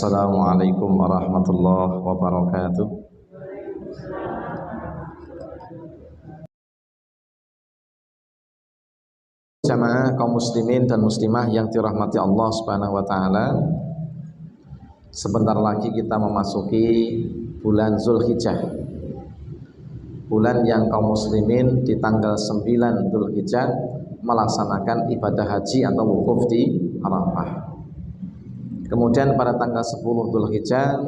Assalamualaikum warahmatullahi wabarakatuh. Jamaah kaum muslimin dan muslimah yang dirahmati Allah Subhanahu wa taala. Sebentar lagi kita memasuki bulan Zulhijjah. Bulan yang kaum muslimin di tanggal 9 Zulhijjah melaksanakan ibadah haji atau wukuf di Arafah. Kemudian pada tanggal 10 Zulhijjah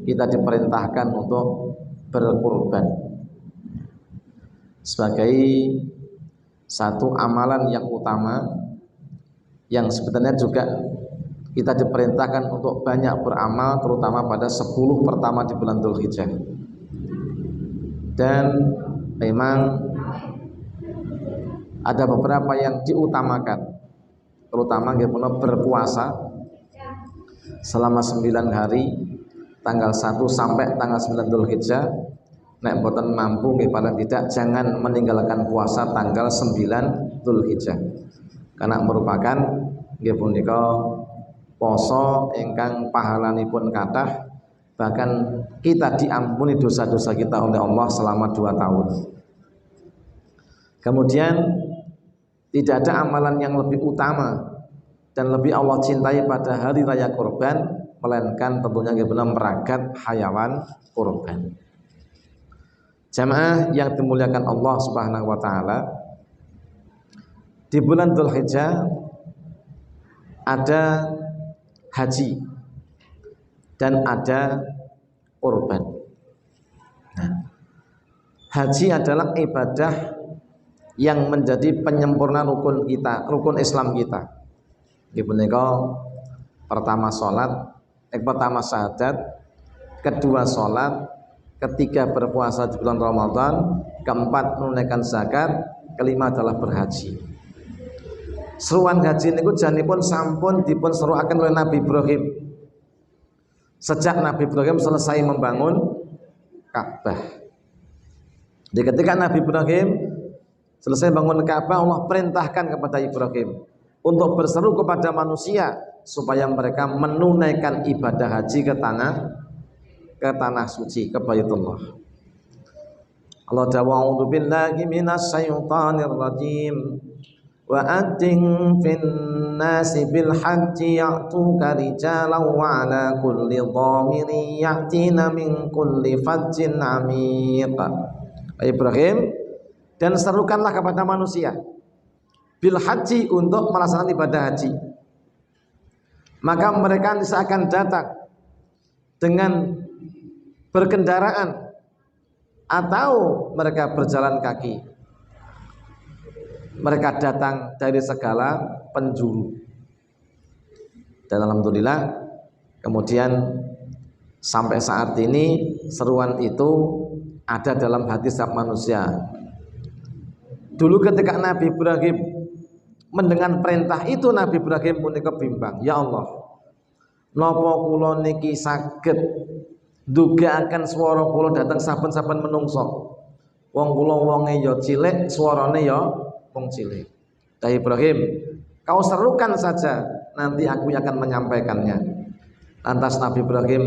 kita diperintahkan untuk berkurban sebagai satu amalan yang utama yang sebenarnya juga kita diperintahkan untuk banyak beramal, terutama pada 10 pertama di bulan Zulhijjah. Dan memang ada beberapa yang diutamakan, terutama berpuasa selama 9 hari, tanggal 1 sampai tanggal 9 Zulhijjah. Nek boten mampu paling tidak jangan meninggalkan puasa tanggal 9 Zulhijjah, karena merupakan nggih punika poso ingkang pahalanipun kathah, bahkan kita diampuni dosa-dosa kita oleh Allah selama 2 tahun. Kemudian tidak ada amalan yang lebih utama dan lebih Allah cintai pada hari raya kurban melainkan tentunya benar meragat hayawan kurban. Jamaah yang dimuliakan Allah Subhanahu wa taala, di bulan Zulhijjah ada haji dan ada kurban. Nah, haji adalah ibadah yang menjadi penyempurna rukun kita, rukun Islam kita. Pertama salat, pertama syahadat, kedua salat, ketiga berpuasa di bulan Ramadan, keempat menunaikan zakat, kelima adalah berhaji. Seruan haji niku janipun sampun dipun seruaken oleh Nabi Ibrahim. Sejak Nabi Ibrahim selesai membangun Ka'bah. Di ketika Nabi Ibrahim selesai bangun Ka'bah, Allah perintahkan kepada Ibrahim untuk berseru kepada manusia supaya mereka menunaikan ibadah haji ke tanah suci, ke Baitullah. Allah ta'awudhu billahi minas syaitanir rajim. Wa addin fin nasi bil haji ya'tuka rijalan wa ala kulli dhamirin ya'tina min kulli fajjin amiq. Ibrahim, dan serukanlah kepada manusia bil haji, untuk melaksanakan ibadah haji. Maka mereka akan datang dengan berkendaraan atau mereka berjalan kaki. Mereka datang dari segala penjuru. Dan alhamdulillah kemudian sampai saat ini seruan itu ada dalam hati setiap manusia. Dulu ketika Nabi Ibrahim mendengar perintah itu, Nabi Ibrahim punika bimbang, ya Allah, napa kula niki saged ndugaaken swara kula dateng saben-saben menungso. Wong kula wonge ya cilik, swarane ya wong cilik. Nabi Ibrahim, kau serukan saja, nanti aku akan menyampaikannya. Lantas Nabi Ibrahim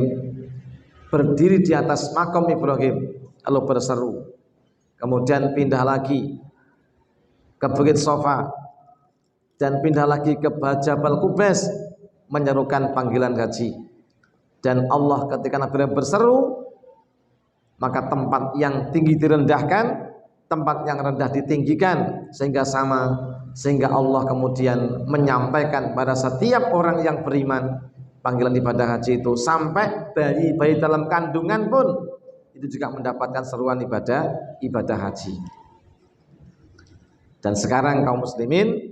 berdiri di atas makam Ibrahim lalu berseru. Kemudian pindah lagi ke Bukit Sofa dan pindah lagi ke Jabal Qubais menyerukan panggilan haji. Dan Allah ketika Nabi Ibrahim berseru, maka tempat yang tinggi direndahkan, tempat yang rendah ditinggikan, sehingga Allah kemudian menyampaikan pada setiap orang yang beriman panggilan ibadah haji itu, sampai bayi dalam kandungan pun itu juga mendapatkan seruan ibadah haji. Dan sekarang kaum muslimin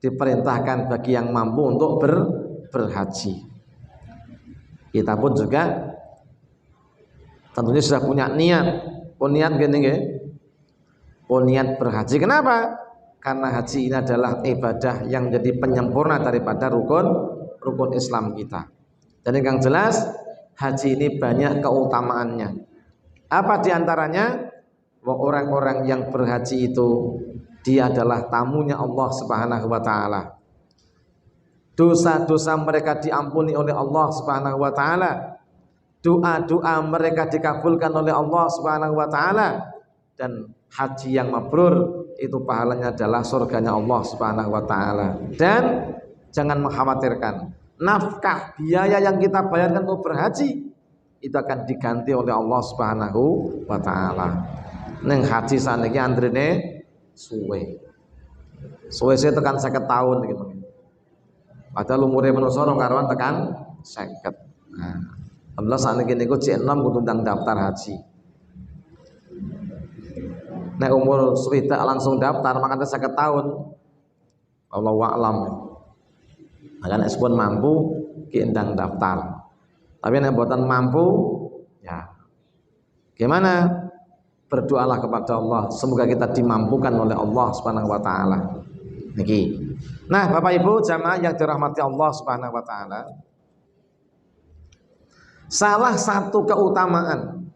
diperintahkan bagi yang mampu untuk berhaji. Kita pun juga tentunya sudah punya niat gini nggih. Niat berhaji. Kenapa? Karena haji ini adalah ibadah yang menjadi penyempurna daripada rukun Islam kita. Dan yang jelas haji ini banyak keutamaannya. Apa diantaranya? Orang-orang yang berhaji itu dia adalah tamunya Allah Subhanahu wa taala. dosa-dosa mereka diampuni oleh Allah Subhanahu wa taala, doa-doa mereka dikabulkan oleh Allah Subhanahu wa taala, dan haji yang mabrur itu pahalanya adalah surganya Allah Subhanahu wa taala. Dan jangan mengkhawatirkan, nafkah biaya yang kita bayarkan untuk berhaji itu akan diganti oleh Allah Subhanahu wa taala. Neng haji saniki antrene suwe. Suwe-suwe tekan 50 tahun gitu. Padahal umure manusa ora karuan tekan 50. Nah, alhamdulillah saniki niku cek 6 kudu ndang daftar haji. Nek umur swidak langsung daftar makanya 50 tahun. Allahu a'lam. Maka nek sepun mampu ki ndang daftar. Tapi nek mboten mampu ya gimana? Berdoalah kepada Allah semoga kita dimampukan oleh Allah Subhanahu wa taala. Niki. Nah, Bapak Ibu jamaah yang dirahmati Allah Subhanahu wa taala, salah satu keutamaan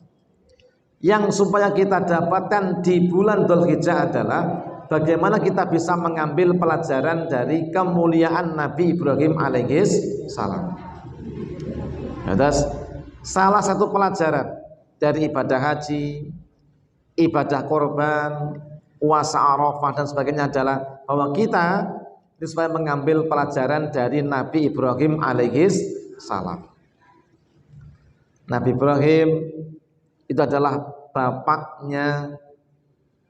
yang supaya kita dapatkan di bulan Dzulhijjah adalah bagaimana kita bisa mengambil pelajaran dari kemuliaan Nabi Ibrahim alaihis salam. Terus salah satu pelajaran dari ibadah haji, ibadah korban, puasa Arafah dan sebagainya adalah bahwa kita supaya mengambil pelajaran dari Nabi Ibrahim alaihis salam. Nabi Ibrahim itu adalah bapaknya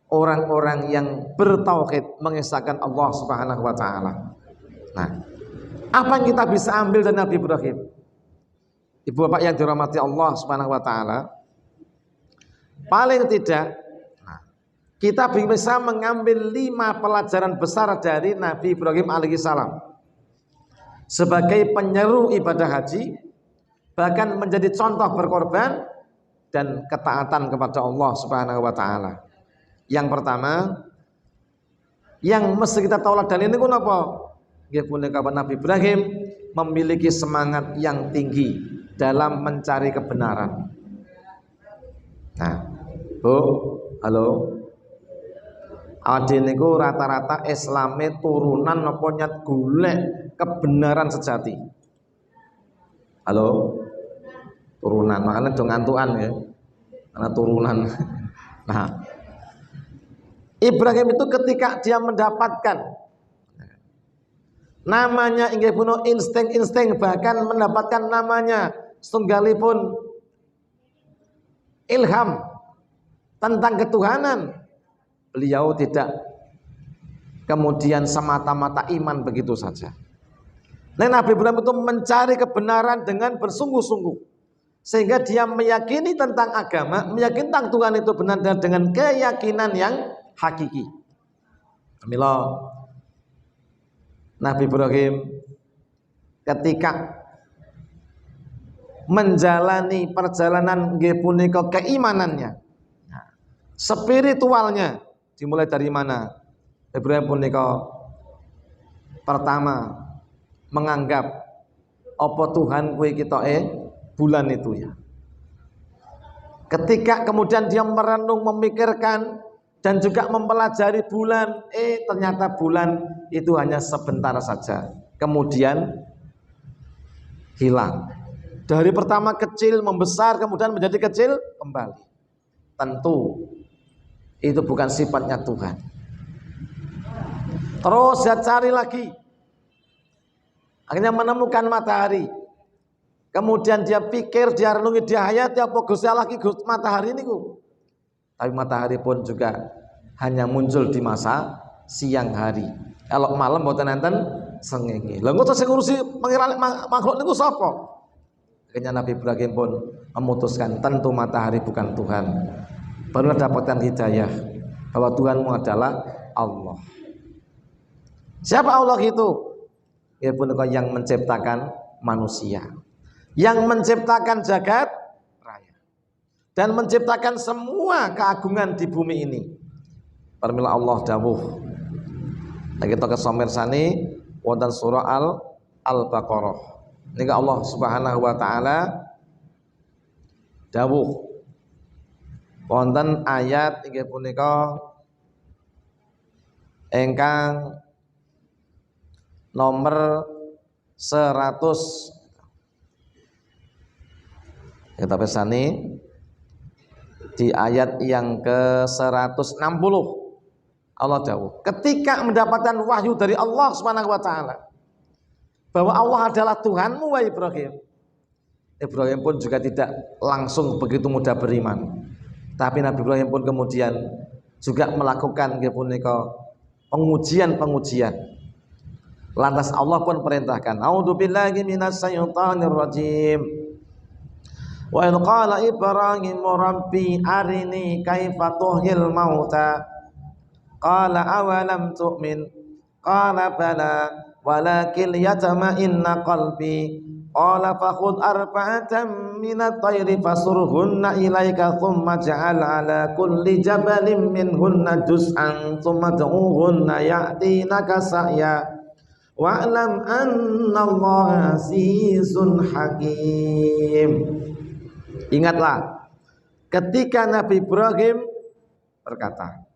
orang-orang yang bertauhid, mengesahkan Allah Subhanahu wa taala. Nah, apa yang kita bisa ambil dari Nabi Ibrahim? Ibu bapak yang dirahmati Allah Subhanahu wa taala, paling tidak kita bisa mengambil 5 pelajaran besar dari Nabi Ibrahim alaihi salam sebagai penyeru ibadah haji, bahkan menjadi contoh berkorban dan ketaatan kepada Allah Subhanahu wa taala. Yang pertama yang mesti kita tauladan ini napa? Nggih punika Nabi Ibrahim memiliki semangat yang tinggi dalam mencari kebenaran. Nah, Bu, halo. Ade niku rata-rata Islame turunan napa nyat golek kebenaran sejati. Halo. Turunan, makanya dong ngantukan ya. Karena turunan. Nah, Ibrahim itu ketika dia mendapatkan namanya inggih puno insting-insting, bahkan mendapatkan namanya setunggalipun ilham tentang ketuhanan, beliau tidak kemudian semata-mata iman begitu saja. Nah, Nabi Ibrahim itu mencari kebenaran dengan bersungguh-sungguh, sehingga dia meyakini tentang agama, meyakini tentang Tuhan itu benar dengan keyakinan yang hakiki. Alhamdulillah, Nabi Ibrahim ketika menjalani perjalanan nggih punika keimanannya, spiritualnya dimulai dari mana? Ibrahim punika pertama menganggap apa Tuhan kuwi kitoke bulan itu ya. Ketika kemudian dia merenung, memikirkan dan juga mempelajari bulan, ternyata bulan itu hanya sebentar saja, kemudian hilang. Dari pertama kecil membesar, kemudian menjadi kecil kembali. Tentu itu bukan sifatnya Tuhan. Terus dia cari lagi, akhirnya menemukan matahari. Kemudian dia pikir, dia renungi, dia hayati apa Gusti Allah ki matahari niku. Tapi matahari pun juga hanya muncul di masa siang hari. Kalau malam mboten enten srengenge. Lha engko sing ngurusi pengiran makhluk niku sapa? Akhirnya Nabi Ibrahim pun memutuskan tentu matahari bukan Tuhan. Baru dapatkan hidayah bahwa Tuhanmu adalah Allah. Siapa Allah itu? Ya pun yang menciptakan manusia, yang menciptakan jagat raya, dan menciptakan semua keagungan di bumi ini. Permilah Allah dawuh. Nah, kita kesomirsani wonten surah Al-Baqarah. Ini Allah Subhanahu wa taala dawuh wonten ayat inggih punika ingkang nomor 100. Kita pesani di ayat yang ke-160 Allah dawuh, ketika mendapatkan wahyu dari Allah Subhanahu wa taala bahwa Allah adalah Tuhanmu wahai Ibrahim. Ibrahim pun juga tidak langsung begitu mudah beriman. Tapi Nabi Ibrahim pun kemudian juga melakukan pengujian. Lantas Allah pun perintahkan, a'udzubillahi minasyaitonir rajim. Wa idh qala Ibrahim rabbi arini kaifa tuhyil mauta qala awalam tu'min qala bala walakin yatma'inna qalbi qala fakhudh arba'atan minat tayri fasurhunna ilaika thumma ja'al ala kulli jabalin minhunna juz'an thumma du'uhunna ya'tinaka sa'ya wa'lam anna allaha azizun hakim. Ingatlah ketika Nabi Ibrahim berkata,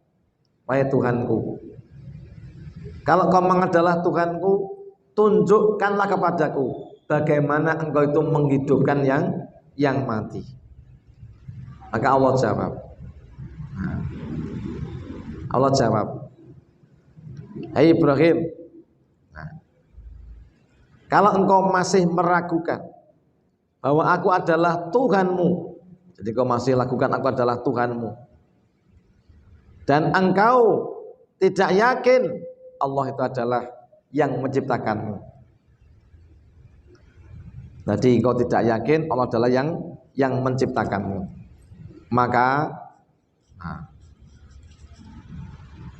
wahai Tuhanku, kalau kau adalah Tuhanku, tunjukkanlah kepadaku bagaimana engkau itu menghidupkan yang mati. Maka Allah jawab, hai Ibrahim, kalau engkau masih meragukan bahwa aku adalah Tuhanmu, jadi kau masih lakukan aku adalah Tuhanmu, dan engkau tidak yakin Allah itu adalah yang menciptakanmu. Jadi engkau tidak yakin Allah adalah yang menciptakanmu. Maka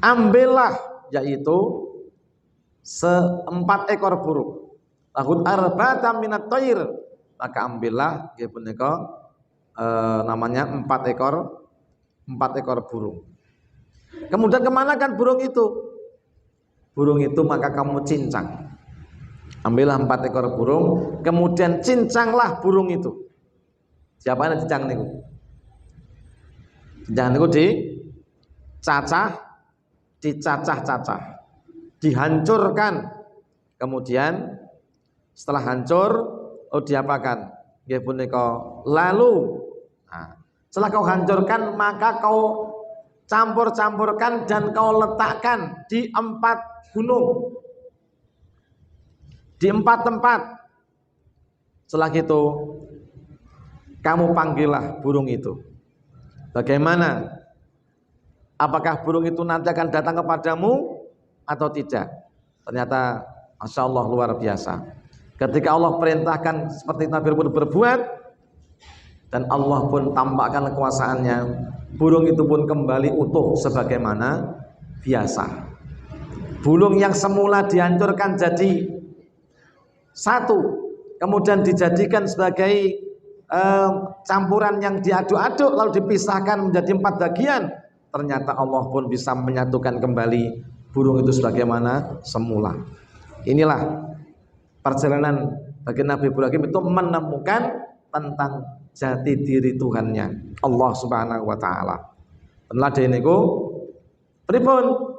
ambillah, yaitu 4 ekor burung. Lahud arba'atan minat thair, maka ambillah namanya 4 ekor burung. Kemudian kemanakan burung itu? Burung itu maka kamu cincang. Ambillah 4 ekor burung, kemudian cincanglah burung itu. Siapa yang cincang niku? Cincang niku dicacah-cacah, dihancurkan. Kemudian setelah hancur, diapakan? Nggih punika lalu. Setelah kau hancurkan, maka kau campur-campurkan dan kau letakkan di 4 gunung, di 4 tempat. Setelah itu kamu panggillah burung itu. Bagaimana? Apakah burung itu nanti akan datang kepadamu atau tidak? Ternyata Masya Allah luar biasa. Ketika Allah perintahkan seperti Nabi pun berbuat, dan Allah pun tampakkan kekuasaannya, burung itu pun kembali utuh sebagaimana biasa. Burung yang semula dihancurkan jadi 1, kemudian dijadikan sebagai campuran yang diaduk-aduk lalu dipisahkan menjadi 4 bagian. Ternyata Allah pun bisa menyatukan kembali burung itu sebagaimana semula. Inilah perjalanan bagi Nabi Ibrahim itu menemukan tentang jati diri Tuhannya, Allah Subhanahu wa taala. Lajeng niku pripun?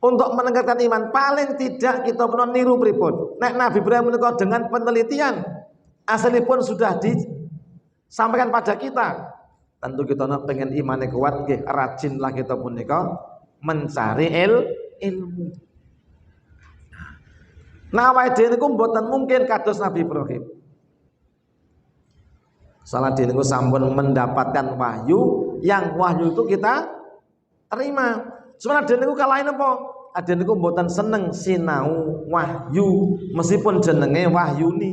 Untuk meningkatkan iman paling tidak kita perlu niru pripun. Nek Nabi Ibrahim menika dengan penelitian asalipun sudah disampaikan pada kita. Tentu kita pengen imannya kuat, nggih rajinlah kita punika mencari ilmu. Nah, awake dhewe niku mboten mungkin kados Nabi Ibrahim. Salah dhewe niku sampun mendapatkan wahyu, yang wahyu itu kita terima. Cuma dhewe niku kalahin apa? Ada niku mboten seneng sinau wahyu meskipun jenenge Wahyuni.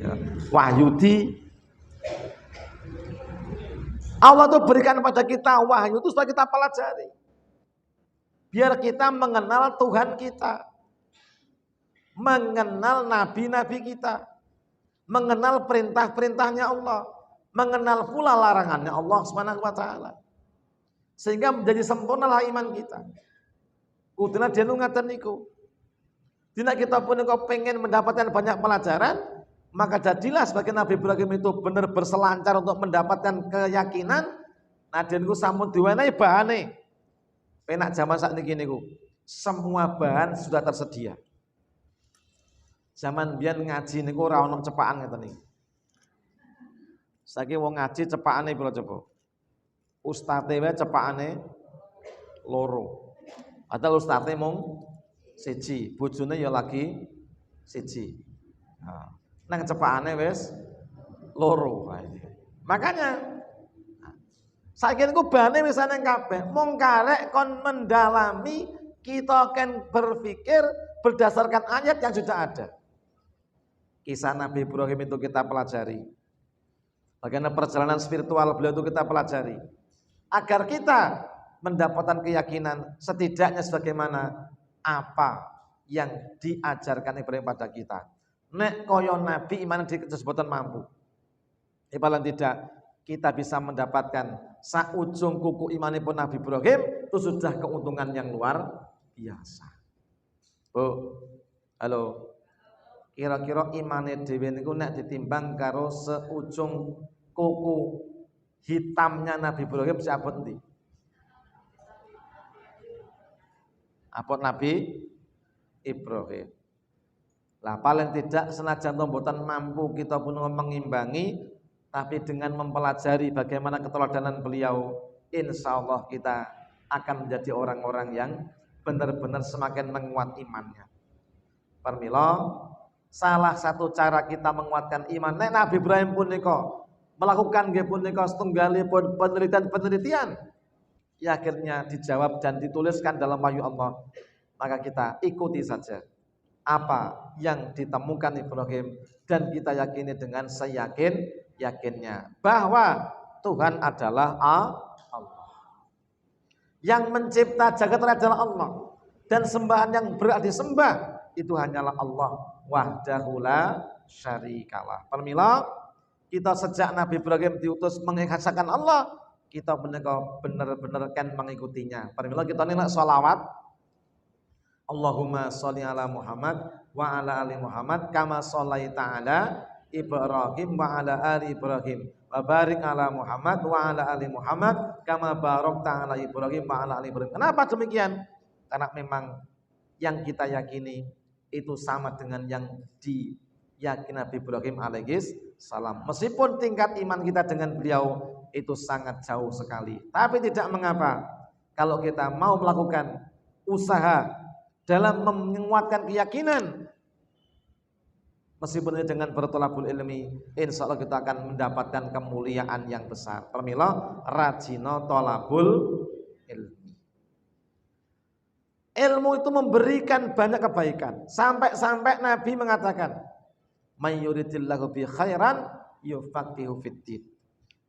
Ya, Wahyudi. Allah tuh berikan pada kita wahyu itu supaya kita pelajari. Biar kita mengenal Tuhan kita, mengenal nabi-nabi kita, mengenal perintah-perintahnya Allah, mengenal pula larangannya Allah Subhanahu wa taala. Sehingga menjadi sempurnalah iman kita. Kuduna dene ngaten niku. Dina kita pun pengen mendapatkan banyak pelajaran, maka jadilah sebagai Nabi Ibrahim itu benar berselancar untuk mendapatkan keyakinan. Nah dene sampun diwenehi bahane. Penak zaman sakniki niku, semua bahan sudah tersedia. Zaman biyen ngaji niku ora ono cepakan ngeten niki. Saiki wong ngaji cepakane pira coba? Ustate wae cepakane loro. Padahal ustate mung siji, bojone ya lagi siji. Nah, nang cepakane wis loro. Makanya saiki niku bane wis ana kabeh. Mung karek kon mendalami, kita akan berpikir berdasarkan ayat yang sudah ada. Kisah Nabi Ibrahim itu kita pelajari. Bagaimana perjalanan spiritual beliau itu kita pelajari. Agar kita mendapatkan keyakinan setidaknya sebagaimana apa yang diajarkan Ibrahim pada kita. Nek koyo Nabi iman disebutkan mampu. Paling tidak kita bisa mendapatkan saujung kuku imanipun Nabi Ibrahim itu sudah keuntungan yang luar biasa. Bu, halo. Kira-kira imane dhewe niku nek ditimbang karo seujung kuku hitamnya Nabi Ibrahim siapa ndi? Apa Nabi Ibrahim. Lah paling tidak senajan mboten mampu kita pun mengimbangi, tapi dengan mempelajari bagaimana keteladanan beliau, insya Allah kita akan menjadi orang-orang yang benar-benar semakin menguat imannya. Permila, salah satu cara kita menguatkan iman nek Nabi Ibrahim punika melakukan nggih punika setunggalipun penelitian ya akhirnya dijawab dan dituliskan dalam wahyu Allah, maka kita ikuti saja apa yang ditemukan Ibrahim dan kita yakini dengan seyakin-yakinnya bahwa Tuhan adalah Allah. Yang mencipta jagat adalah Allah dan sembahan yang berhak disembah itu hanyalah Allah wahdahu la syarikalah. Permila, kita sejak Nabi Ibrahim diutus mengesahkan Allah, kita benar-benar kan mengikutinya. Permila kita nilai sholawat Allahumma sholli ala Muhammad wa ala ali Muhammad kama shollaita ala Ibrahim wa ala ali Ibrahim wa barik ala Muhammad wa ala ali Muhammad kama barakta ala Ibrahim wa ala ali Ibrahim. Kenapa demikian? Karena memang yang kita yakini itu sama dengan yang diyakini Nabi Ibrahim alaihis salam. Meskipun tingkat iman kita dengan beliau itu sangat jauh sekali, tapi tidak mengapa kalau kita mau melakukan usaha dalam menguatkan keyakinan, meskipun dengan bertolabul ilmi, insya Allah kita akan mendapatkan kemuliaan yang besar. Permila, rajino tolabul ilmi. Ilmu itu memberikan banyak kebaikan. Sampai-sampai Nabi mengatakan, "May yuridillahu bi khairan yufaqihu fiddin."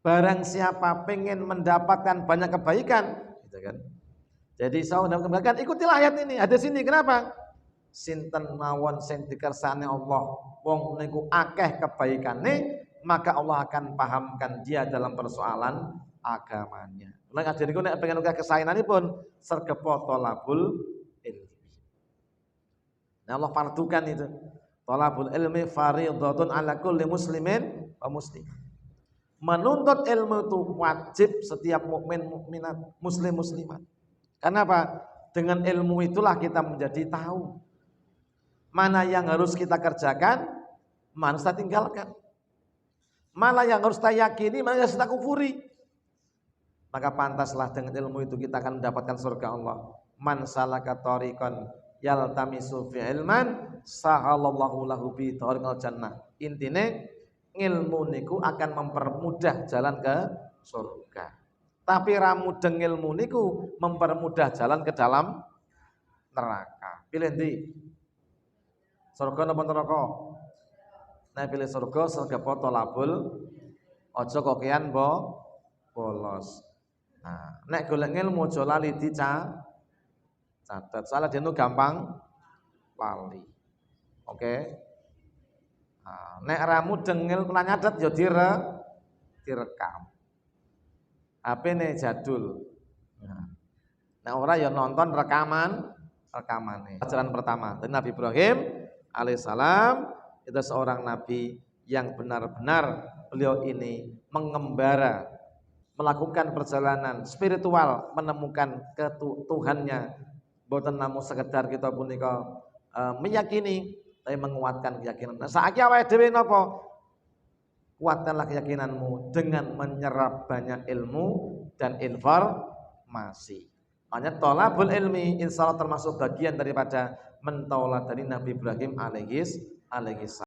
Barang siapa pengen mendapatkan banyak kebaikan, gitu kan. Jadi saya mengatakan ikutilah ayat ini, ada sini. Kenapa? Sinten mawon sing dikersane Allah, wong niku akeh kebaikane, maka Allah akan pahamkan dia dalam persoalan agamanya. Lan ajeniku nek pengen akeh kesaenanipun sergepo tolabul ilmi. Nah Allah fardukan itu. Tolabul ilmi fardhatun ala kulli muslimin wa muslim. Menuntut ilmu itu wajib setiap mukmin mukminat, muslim muslimat. Kenapa? Dengan ilmu itulah kita menjadi tahu mana yang harus kita kerjakan, mana yang kita tinggalkan, mana yang harus kita yakini, mana yang harus kita kufuri. Maka pantaslah dengan ilmu itu kita akan mendapatkan surga Allah. Man salaka tariqan yaltamisu fi ilman sahalallahu lahu bi tariqal jannah. Intine ilmu niku akan mempermudah jalan ke surga. Tapi ramudeng ilmu niku mempermudah jalan ke dalam neraka. Pilih ndi? Surga napa neraka? Nah pilih surga, surga tolabul aja kokean bolos. Nah, nek golek ilmu aja lali catat. Soalnya dia nu gampang lali. Oke. Nah, nek ramudeng ilmu nyatet ya direkam. HP ne jadul. Nah orang yang nonton rekamannya. Pelajaran pertama dari Nabi Ibrahim alaihissalam itu seorang nabi yang benar-benar beliau ini mengembara, melakukan perjalanan spiritual menemukan Tuhannya. Boten namung sekedar kita punika meyakini, tapi menguatkan keyakinan. Nah, saiki awake dhewe napa? Kuatkanlah keyakinanmu dengan menyerap banyak ilmu dan informasi. Makanya tolabul ilmi insyaallah termasuk bagian daripada mentauladani Nabi Ibrahim alaihi